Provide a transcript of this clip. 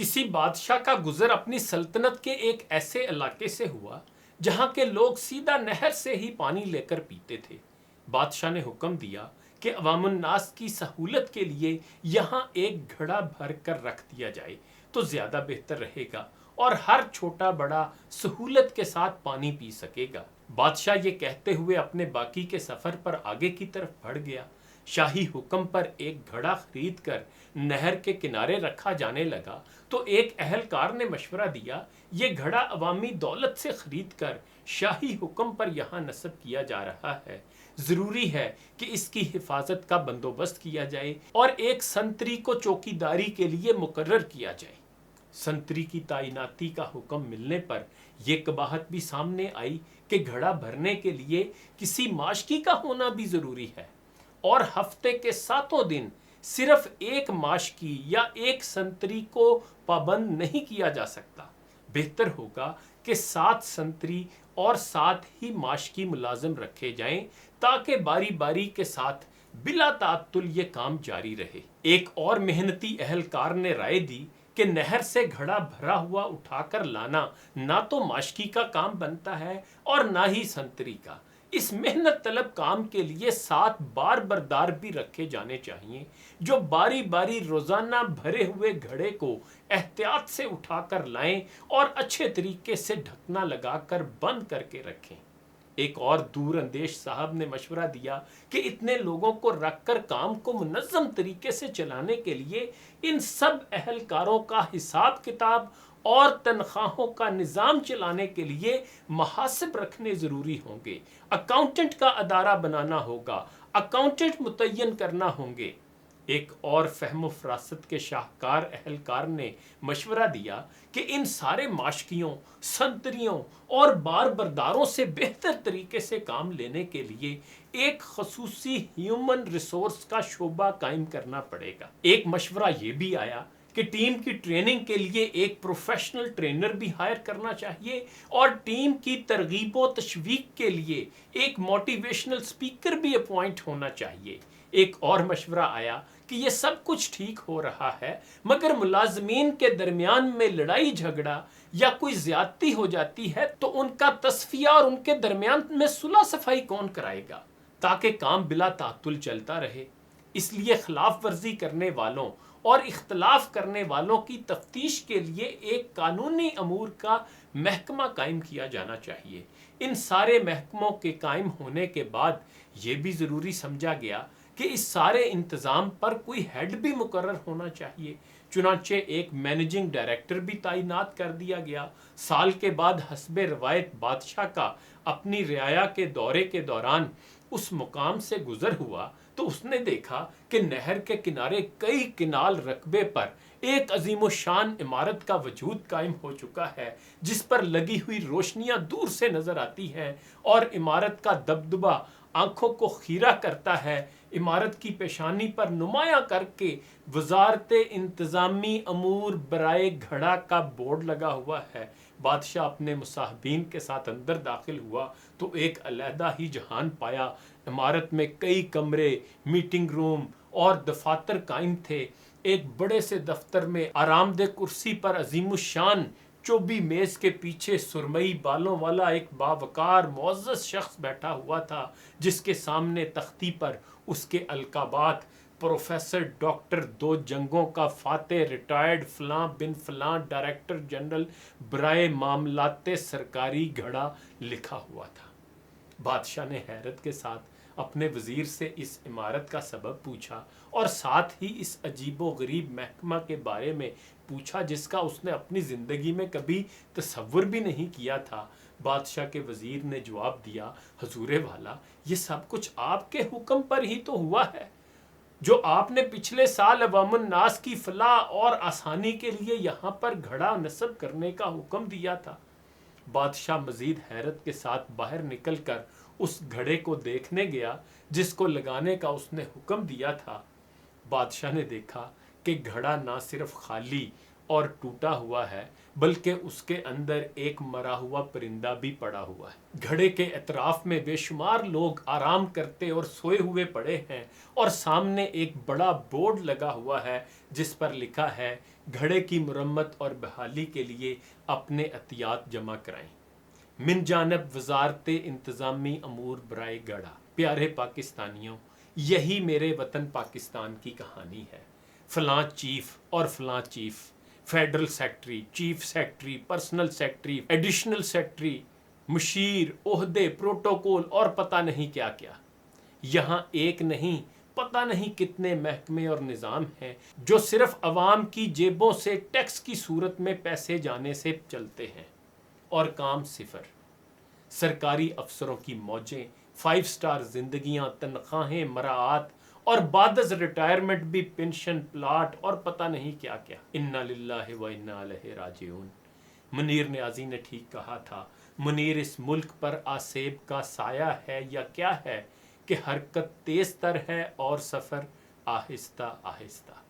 کسی بادشاہ کا گزر اپنی سلطنت کے ایک ایسے علاقے سے ہوا جہاں کے لوگ سیدھا نہر سے ہی پانی لے کر پیتے تھے۔ بادشاہ نے حکم دیا کہ عوام الناس کی سہولت کے لیے یہاں ایک گھڑا بھر کر رکھ دیا جائے تو زیادہ بہتر رہے گا اور ہر چھوٹا بڑا سہولت کے ساتھ پانی پی سکے گا۔ بادشاہ یہ کہتے ہوئے اپنے باقی کے سفر پر آگے کی طرف بڑھ گیا۔ شاہی حکم پر ایک گھڑا خرید کر نہر کے کنارے رکھا جانے لگا تو ایک اہلکار نے مشورہ دیا، یہ گھڑا عوامی دولت سے خرید کر شاہی حکم پر یہاں نصب کیا جا رہا ہے، ضروری ہے کہ اس کی حفاظت کا بندوبست کیا جائے اور ایک سنتری کو چوکیداری کے لیے مقرر کیا جائے۔ سنتری کی تعیناتی کا حکم ملنے پر یہ قباحت بھی سامنے آئی کہ گھڑا بھرنے کے لیے کسی ماشکی کا ہونا بھی ضروری ہے اور ہفتے کے 7 دن صرف ایک ماشکی یا ایک سنتری کو پابند نہیں کیا جا سکتا۔ بہتر ہوگا کہ 7 سنتری اور 7 ہی ماشکی ملازم رکھے جائیں تاکہ باری باری کے ساتھ بلا تعطل یہ کام جاری رہے۔ ایک اور محنتی اہلکار نے رائے دی کہ نہر سے گھڑا بھرا ہوا اٹھا کر لانا نہ تو ماشکی کا کام بنتا ہے اور نہ ہی سنتری کا۔ اس محنت طلب کام کے لیے 7 بار بردار بھی رکھے جانے چاہیے جو باری باری روزانہ بھرے ہوئے گھڑے کو احتیاط سے اٹھا کر لائیں اور اچھے طریقے سے ڈھکنا لگا کر بند کر کے رکھیں۔ ایک اور دور اندیش صاحب نے مشورہ دیا کہ اتنے لوگوں کو رکھ کر کام کو منظم طریقے سے چلانے کے لیے ان سب اہلکاروں کا حساب کتاب اور تنخواہوں کا نظام چلانے کے لیے محاسب رکھنے ضروری ہوں گے، اکاؤنٹنٹ کا ادارہ بنانا ہوگا، اکاؤنٹنٹ متعین کرنا ہوں گے۔ ایک اور فہم و فراست کے شاہکار اہلکار نے مشورہ دیا کہ ان سارے ماشکیوں، سنتریوں اور بار برداروں سے بہتر طریقے سے کام لینے کے لیے ایک خصوصی ہیومن ریسورس کا شعبہ قائم کرنا پڑے گا۔ ایک مشورہ یہ بھی آیا کہ ٹیم کی ٹریننگ کے لیے ایک پروفیشنل ٹرینر بھی ہائر کرنا چاہیے اور ٹیم کی ترغیب و تشویق کے لیے ایک موٹیویشنل سپیکر بھی اپوائنٹ ہونا چاہیے۔ ایک اور مشورہ آیا کہ یہ سب کچھ ٹھیک ہو رہا ہے مگر ملازمین کے درمیان میں لڑائی جھگڑا یا کوئی زیادتی ہو جاتی ہے تو ان کا تصفیہ اور ان کے درمیان میں صلح صفائی کون کرائے گا تاکہ کام بلا تعطل چلتا رہے۔ اس لیے خلاف ورزی کرنے والوں اور اختلاف کرنے والوں کی تفتیش کے لیے ایک قانونی امور کا محکمہ قائم کیا جانا چاہیے۔ ان سارے محکموں کے قائم ہونے کے بعد یہ بھی ضروری سمجھا گیا کہ اس سارے انتظام پر کوئی ہیڈ بھی مقرر ہونا چاہیے۔ چنانچہ ایک مینیجنگ ڈائریکٹر بھی تعینات کر دیا گیا۔ سال کے بعد حسب روایت بادشاہ کا اپنی رعایا کے دورے کے دوران اس مقام سے گزر ہوا تو اس نے دیکھا کہ نہر کے کنارے کئی کنال رقبے پر ایک عظیم الشان عمارت کا وجود قائم ہو چکا ہے جس پر لگی ہوئی روشنیاں دور سے نظر آتی ہیں اور عمارت کا دبدبہ آنکھوں کو خیرہ کرتا ہے۔ عمارت کی پیشانی پر نمایاں کر کے وزارت انتظامی امور برائے گھڑا کا بورڈ لگا ہوا ہے۔ بادشاہ اپنے مصاحبین کے ساتھ اندر داخل ہوا تو ایک علیحدہ ہی جہان پایا۔ عمارت میں کئی کمرے، میٹنگ روم اور دفاتر قائم تھے۔ ایک بڑے سے دفتر میں آرام دہ کرسی پر عظیم الشان چوبی میز کے پیچھے سرمئی بالوں والا ایک باوقار معزز شخص بیٹھا ہوا تھا جس کے سامنے تختی پر اس کے القابات پروفیسر ڈاکٹر 2 جنگوں کا فاتح ریٹائرڈ فلاں بن فلاں ڈائریکٹر جنرل برائے معاملات سرکاری گھڑا لکھا ہوا تھا۔ بادشاہ نے حیرت کے ساتھ اپنے وزیر سے اس عمارت کا سبب پوچھا اور ساتھ ہی اس عجیب و غریب محکمہ کے بارے میں پوچھا جس کا اس نے اپنی زندگی میں کبھی تصور بھی نہیں کیا تھا۔ بادشاہ کے وزیر نے جواب دیا، حضور والا، یہ سب کچھ آپ کے حکم پر ہی تو ہوا ہے جو آپ نے پچھلے سال عوام الناس کی فلاح اور آسانی کے لیے یہاں پر گھڑا نصب کرنے کا حکم دیا تھا۔ بادشاہ مزید حیرت کے ساتھ باہر نکل کر اس گھڑے کو دیکھنے گیا جس کو لگانے کا اس نے حکم دیا تھا۔ بادشاہ نے دیکھا کہ گھڑا نہ صرف خالی اور ٹوٹا ہوا ہے بلکہ اس کے اندر ایک مرا ہوا پرندہ بھی پڑا ہوا ہے۔ گھڑے کے اطراف میں بے شمار لوگ آرام کرتے اور سوئے ہوئے پڑے ہیں، اور سامنے ایک بڑا بورڈ لگا ہوا ہے جس پر لکھا ہے گھڑے کی مرمت اور بحالی کے لیے اپنے عطیات جمع کرائیں، من جانب وزارت انتظامی امور برائے گڑھا۔ پیارے پاکستانیوں، یہی میرے وطن پاکستان کی کہانی ہے۔ فلاں چیف اور فلاں chief, federal secretary, chief secretary, personal secretary, additional secretary, مشیر، عہدے، پروٹوکول اور پتہ نہیں کیا کیا۔ یہاں ایک نہیں، پتہ نہیں کتنے محکمے اور نظام ہیں جو صرف عوام کی جیبوں سے ٹیکس کی صورت میں پیسے جانے سے چلتے ہیں، اور کام صفر۔ سرکاری افسروں کی موجیں، 5 سٹار زندگیاں، تنخواہیں، مراعات، اور بعد از ریٹائرمنٹ بھی پینشن، پلاٹ اور پتہ نہیں کیا کیا۔ انا للہ و انا الیہ راجعون۔ منیر نیازی نے ٹھیک کہا تھا، منیر اس ملک پر آسیب کا سایہ ہے یا کیا ہے کہ حرکت تیز تر ہے اور سفر آہستہ آہستہ۔